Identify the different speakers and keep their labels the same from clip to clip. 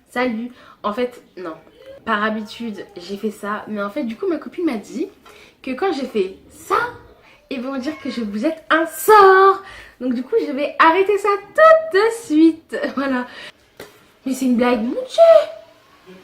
Speaker 1: Salut. En fait, non. Par habitude, j'ai fait ça. Mais en fait, du coup, ma copine m'a dit que quand j'ai fait ça, ils vont dire que je vous jette un sort. Donc du coup, je vais arrêter ça tout de suite. Voilà. Mais c'est une blague, mon Dieu.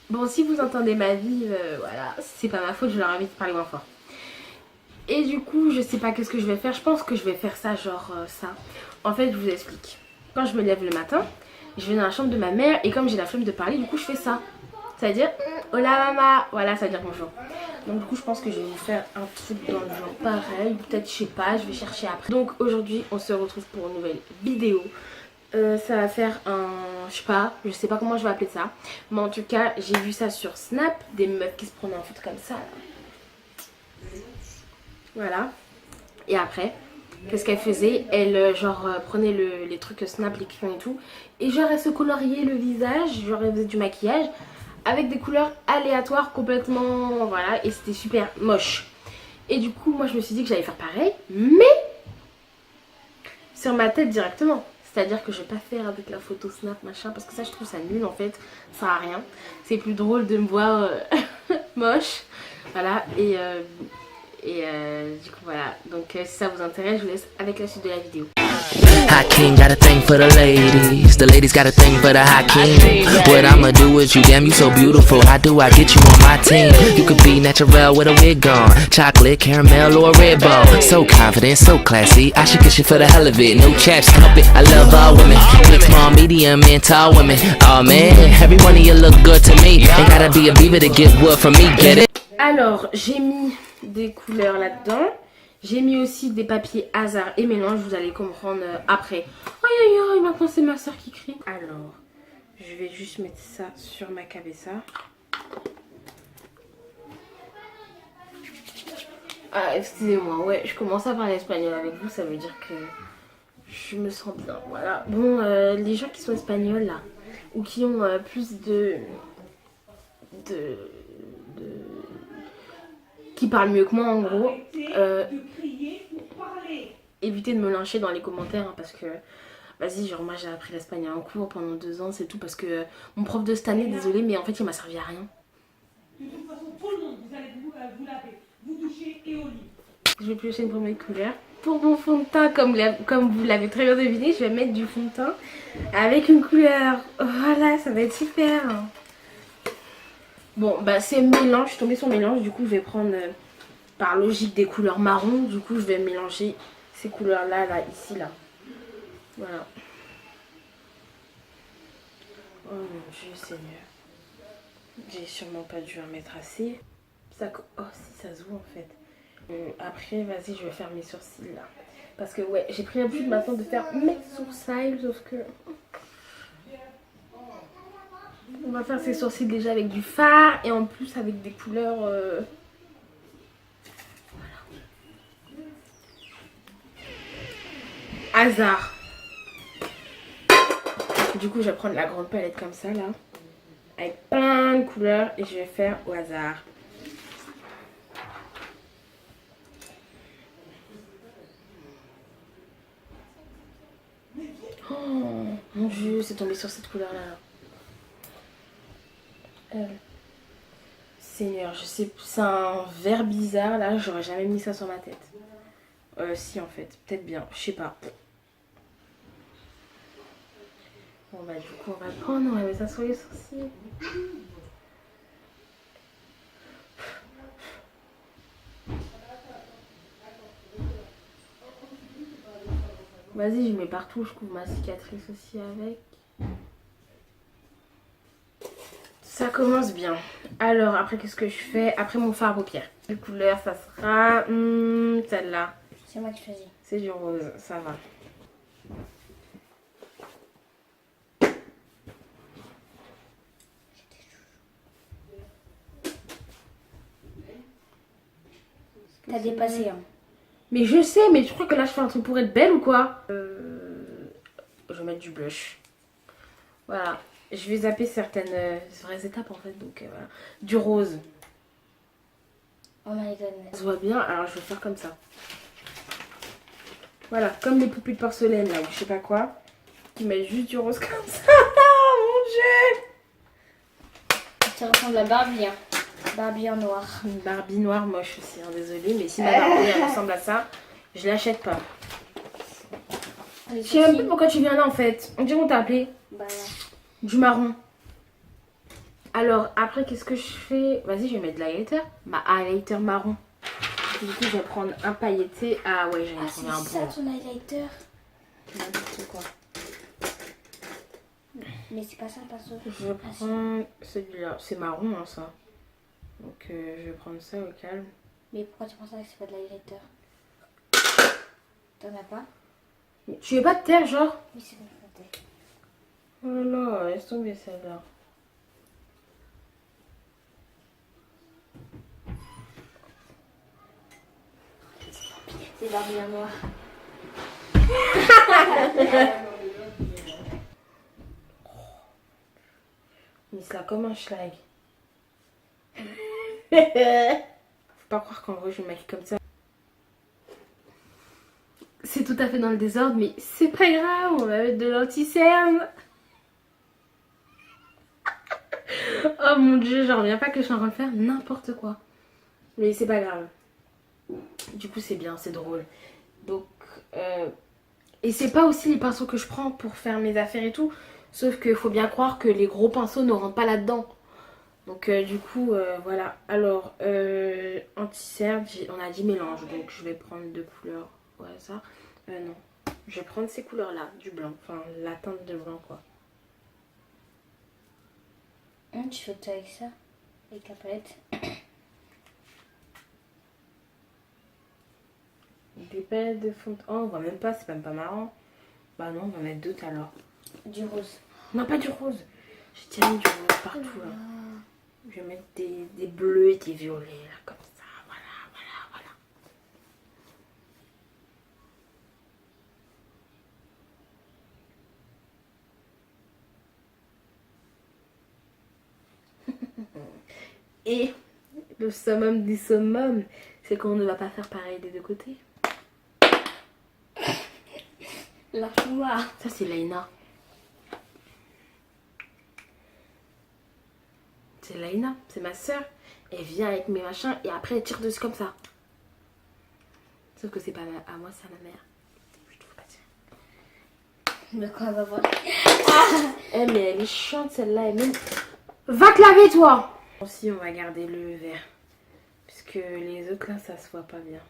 Speaker 1: Bon, si vous entendez ma vie, voilà, c'est pas ma faute, je leur invite à parler moins fort. Et du coup, je sais pas qu'est-ce que je vais faire. Je pense que je vais faire ça, genre ça. En fait, je vous explique. Quand je me lève le matin, je vais dans la chambre de ma mère et comme j'ai la flemme de parler, du coup, je fais ça. C'est-à-dire, hola mama, voilà, ça veut dire bonjour. Donc du coup, je pense que je vais vous faire un truc dans le genre pareil. Peut-être, je sais pas, je vais chercher après. Donc aujourd'hui, on se retrouve pour une nouvelle vidéo. Ça va faire un, je sais pas comment je vais appeler ça. Mais en tout cas, j'ai vu ça sur Snap, des meufs qui se prenaient en photo comme ça. Là. Voilà. Et après, qu'est-ce qu'elle faisait? Elle, prenait les trucs Snap, les crayons et tout. Et genre, elle se coloriait le visage, genre, elle faisait du maquillage avec des couleurs aléatoires complètement, voilà. Et c'était super moche. Et du coup, moi, je me suis dit que j'allais faire pareil, mais sur ma tête directement. C'est-à-dire que je vais pas faire avec la photo Snap, machin, parce que ça, je trouve ça nul, en fait. Ça sert à rien. C'est plus drôle de me voir moche. Voilà, du coup voilà, donc si ça vous intéresse, je vous laisse avec la suite de la vidéo.
Speaker 2: Hakeem got a thing for the ladies got a thing for the Hakeem. What I'ma do with you, damn you so beautiful, how do I get you on my team? You could be natural with a wig on, chocolate, caramel or a red ball. So confident, so classy, I should kiss you for the hell of it, no chaps, stop it, I love all women, big, small, medium and tall women. Oh man, every one of you look good to me, ain't gotta be a beaver to get wood from me, get it?
Speaker 1: Alors, j'ai mis des couleurs là-dedans. J'ai mis aussi des papiers hasard et mélange, vous allez comprendre après. Aïe aïe aïe, maintenant c'est ma soeur qui crie. Alors, je vais juste mettre ça sur ma cabessa. Ah, excusez-moi, ouais, je commence à parler espagnol avec vous, ça veut dire que je me sens bien, voilà. Bon, les gens qui sont espagnols là, ou qui ont plus qui parlent mieux que moi en gros, évitez de me lyncher dans les commentaires hein, parce que vas-y, genre moi j'ai appris l'espagnol en cours pendant 2 ans, c'est tout parce que mon prof de cette année, désolé, mais en fait il m'a servi à rien. De toute façon, tout le monde, vous allez vous laver, vous toucher et au lit. Je vais piocher une première couleur. Pour mon fond de teint, comme vous l'avez très bien deviné, je vais mettre du fond de teint avec une couleur. Voilà, ça va être super. Bon, bah c'est mélange, je suis tombée sur mélange, du coup je vais prendre par logique des couleurs marron, du coup je vais mélanger ces couleurs là, ici, là. Voilà. Oh mon Dieu Seigneur. J'ai sûrement pas dû en mettre assez. Ça, oh si ça se voit en fait. Après vas-y je vais faire mes sourcils là. Parce que ouais, j'ai pris l'habitude maintenant de faire mes sourcils, sauf que... On va faire ses sourcils déjà avec du fard et en plus avec des couleurs... Voilà. Hasard. Du coup, je vais prendre la grande palette comme ça, là. Avec plein de couleurs et je vais faire au hasard. Oh, mon Dieu, c'est tombé sur cette couleur-là. Seigneur, je sais, c'est un vert bizarre là, j'aurais jamais mis ça sur ma tête. Si en fait, peut-être bien, je sais pas. Bon bah du coup on va le prendre, on va mettre ça sur les sourcils. Vas-y, je mets partout, je couvre ma cicatrice aussi avec. Ça commence bien. Alors, après, qu'est-ce que je fais? Après mon fard à paupières. Les couleurs, ça sera celle-là.
Speaker 3: C'est moi qui choisis.
Speaker 1: C'est du rose, ça va.
Speaker 3: T'as dépassé, hein.
Speaker 1: Mais je sais, mais tu crois que là, je fais un truc pour être belle ou quoi? Je vais mettre du blush. Voilà. Je vais zapper certaines vraies étapes en fait, donc voilà. Du rose.
Speaker 3: Oh my god.
Speaker 1: Ça se voit bien, alors je vais faire comme ça. Voilà, comme les poupées de porcelaine là, ou je sais pas quoi. Qui mettent juste du rose comme ça. Dieu!
Speaker 3: Ça ressemble à Barbie. Hein. Barbie en noir.
Speaker 1: Une Barbie noire moche aussi, hein, désolée. Mais si ma Barbie elle ressemble à ça, je l'achète pas. Je sais même plus pourquoi tu viens là en fait. On dirait qu'on t'a appelé.
Speaker 3: Bah ouais.
Speaker 1: Du marron. Alors après qu'est-ce que je fais? Vas-y, je vais mettre de l'highlighter. Ma highlighter marron. Du coup je vais prendre un pailleté. Ah ouais, j'en ai trouvé un
Speaker 3: c'est
Speaker 1: bon.
Speaker 3: ça ton highlighter.
Speaker 1: N'importe quoi.
Speaker 3: Mais c'est pas ça, perso.
Speaker 1: Je prends celui-là. C'est marron hein, ça. Donc je vais prendre ça au calme.
Speaker 3: Mais pourquoi tu penses que c'est pas de l'highlighter? T'en as pas?
Speaker 1: Tu veux pas de terre genre?
Speaker 3: Oui, c'est bon, je
Speaker 1: Oh là là, laisse tomber celle-là.
Speaker 3: C'est Barbie en noir.
Speaker 1: Mais ça comme un schlag. Faut pas croire qu'en vrai je me maquille comme ça. C'est tout à fait dans le désordre, mais c'est pas grave, on va mettre de l'anti-cerne. Oh mon dieu, j'en reviens pas que je suis en train de faire n'importe quoi. Mais c'est pas grave. Du coup c'est bien, c'est drôle. Donc, et c'est pas aussi les pinceaux que je prends pour faire mes affaires et tout. Sauf qu'il faut bien croire que les gros pinceaux ne rentrent pas là-dedans. Donc du coup, voilà. Alors, anti-cerne, on a dit mélange. Donc je vais prendre deux couleurs. Ouais, ça. Non. Je vais prendre ces couleurs-là, du blanc. Enfin, la teinte de blanc, quoi.
Speaker 3: Tu fais tout avec ça? Avec la palette?
Speaker 1: Des palettes de fond de... Oh, on voit même pas, c'est même pas marrant. Bah non, on va mettre d'autres alors.
Speaker 3: Du rose.
Speaker 1: Non, pas du rose. J'ai déjà mis du rose partout, là. Je vais mettre des bleus et des violets, là, comme ça. Voilà, voilà, voilà. Et le summum du summum, c'est qu'on ne va pas faire pareil des deux côtés.
Speaker 3: Lâche-moi.
Speaker 1: Ça, c'est Laina. C'est Laina, c'est ma soeur. Elle vient avec mes machins et après elle tire dessus comme ça. Sauf que c'est pas à moi, c'est à ma mère. Je te veux pas dire.
Speaker 3: De quoi on va voir?
Speaker 1: Eh mais elle est chiante celle-là. Même... Va te laver toi. Aussi on va garder le vert. Parce que les autres là ça se voit pas bien.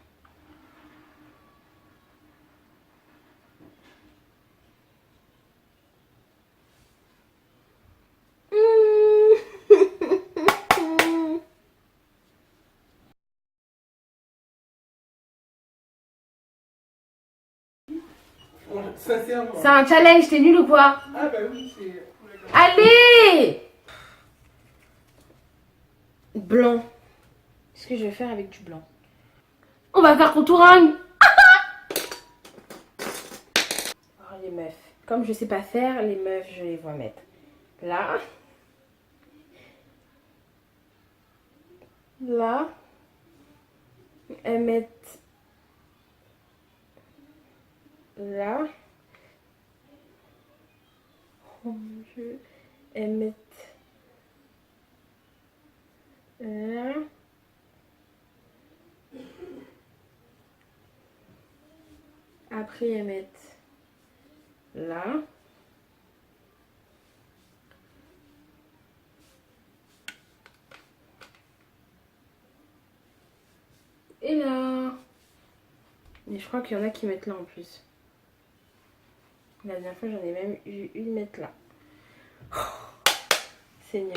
Speaker 4: Sincèrement.
Speaker 1: C'est un challenge, t'es nul ou quoi?
Speaker 4: Ah bah oui, c'est...
Speaker 1: Allez! Blanc. Qu'est-ce que je vais faire avec du blanc? On va faire contouring. Oh, les meufs. Comme je sais pas faire, les meufs, je les vois mettre là. Là. Elles mettent là. Oh mon dieu. Elles mettent là. Après elles mettent là. Et là. Mais je crois qu'il y en a qui mettent là en plus. La dernière fois j'en ai même eu une mettre là. Oh, Seigneur.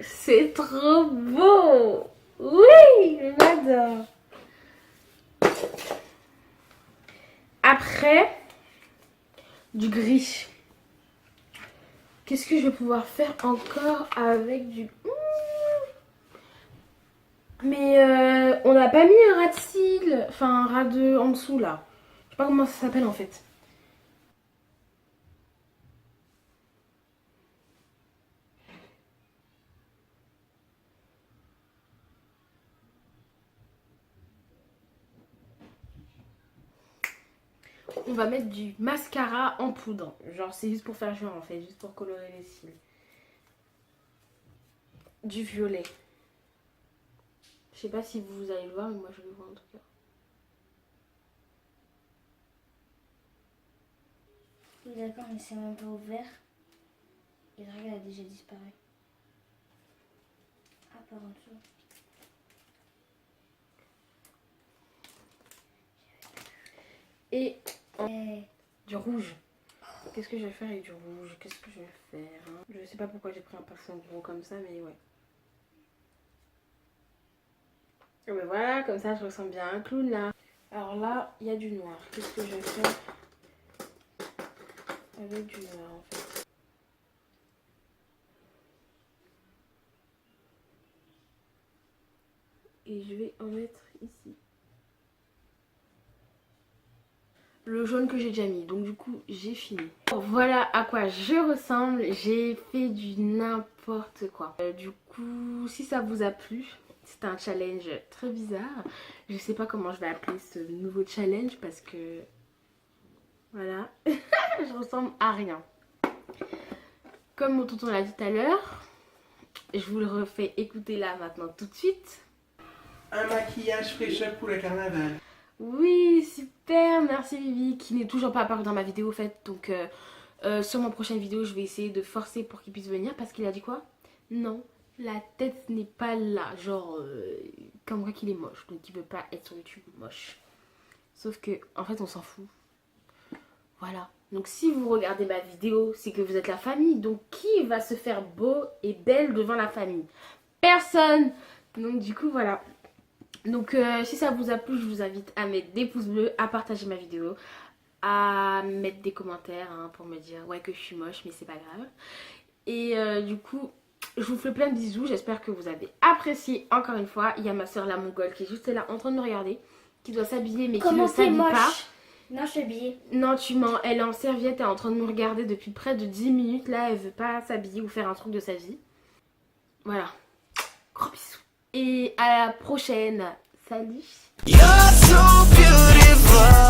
Speaker 1: C'est trop beau. Oui, je l'adore. Après, du gris. Qu'est-ce que je vais pouvoir faire encore avec du... Mais on n'a pas mis un ras de cils, enfin un ras de en dessous là. Je sais pas comment ça s'appelle en fait. on va mettre du mascara en poudre. Genre c'est juste pour faire genre en fait, juste pour colorer les cils. Du violet. Je sais pas si vous allez le voir, mais moi je le vois en tout cas.
Speaker 3: Oui, d'accord, mais c'est même pas ouvert. Et regarde, elle a déjà disparu. Ah, par en dessous.
Speaker 1: Et du rouge. Qu'est-ce que je vais faire avec du rouge? Qu'est-ce que je vais faire hein? Je sais pas pourquoi j'ai pris un parfum gros comme ça, mais ouais. Et ben voilà, comme ça je ressemble bien à un clown là. Alors là, il y a du noir. Qu'est-ce que je vais faire avec du noir en fait? Et je vais en mettre ici. Le jaune que j'ai déjà mis, donc du coup j'ai fini. Voilà à quoi je ressemble, j'ai fait du n'importe quoi. Du coup si ça vous a plu, c'est un challenge très bizarre. Je sais pas comment je vais appeler ce nouveau challenge parce que voilà, je ressemble à rien. Comme mon tonton l'a dit tout à l'heure, je vous le refais écouter là maintenant tout de suite.
Speaker 4: Un maquillage fraîcheur pour le carnaval.
Speaker 1: Oui, super, merci Vivi, qui n'est toujours pas apparu dans ma vidéo en fait. Donc sur ma prochaine vidéo, je vais essayer de forcer pour qu'il puisse venir parce qu'il a dit quoi? Non, la tête n'est pas là, genre comme quoi qu'il est moche, donc il veut pas être sur YouTube moche. Sauf que en fait on s'en fout. Voilà, donc si vous regardez ma vidéo, c'est que vous êtes la famille. Donc qui va se faire beau et belle devant la famille? Personne. Donc du coup voilà. Donc si ça vous a plu, je vous invite à mettre des pouces bleus, à partager ma vidéo, à mettre des commentaires hein, pour me dire ouais que je suis moche mais c'est pas grave. Et du coup je vous fais plein de bisous, j'espère que vous avez apprécié encore une fois. Il y a ma soeur la mongole qui est juste là en train de me regarder, qui doit s'habiller mais qui ne s'habille pas.
Speaker 3: Non, je suis habillée.
Speaker 1: Non tu mens, elle est en serviette, elle est en train de me regarder depuis près de 10 minutes là, elle veut pas s'habiller ou faire un truc de sa vie. Voilà, gros bisous. Et à la prochaine. Salut.
Speaker 2: You're so beautiful.